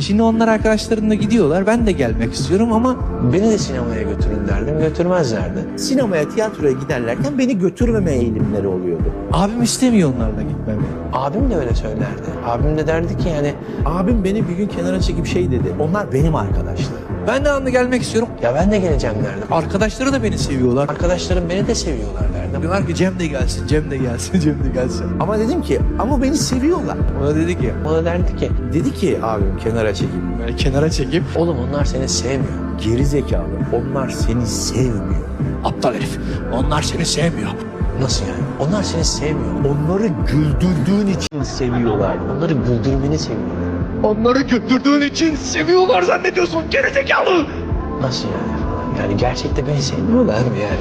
Şimdi onlar arkadaşlarımla gidiyorlar. Ben de gelmek istiyorum ama Beni de sinemaya götürün derdim, götürmezlerdi. Sinemaya, tiyatroya giderlerken beni götürmeme eğilimleri oluyordu. abim istemiyor onlarla gitmemi. Abim de öyle söylerdi. Abim de derdi ki yani Abim beni bir gün kenara çekip şey dedi. Onlar benim arkadaşlarım. Ben de anla gelmek istiyorum. ya ben de geleceğim derdim. Arkadaşları da beni seviyorlar. Arkadaşlarım beni de seviyorlar derdim. Diyorlar ki Cem de gelsin, Cem de gelsin, Cem de gelsin. Ama dedim ki ama beni seviyorlar. O da dedi ki O da derdi ki Dedi ki abim kenara çekip böyle kenara çekip oğlum onlar seni sevmiyor. geri zekalı onlar seni sevmiyor. aptal herif. Onlar seni sevmiyor. Nasıl yani? Onlar seni sevmiyor. Onları güldürdüğün için seviyorlar. Onları güldürmeni seviyorlar. Onları güldürdüğün için seviyorlar zannediyorsun gerizekalı. Nasıl yani falan? Yani gerçekte beni sevmiyorlar mı yani?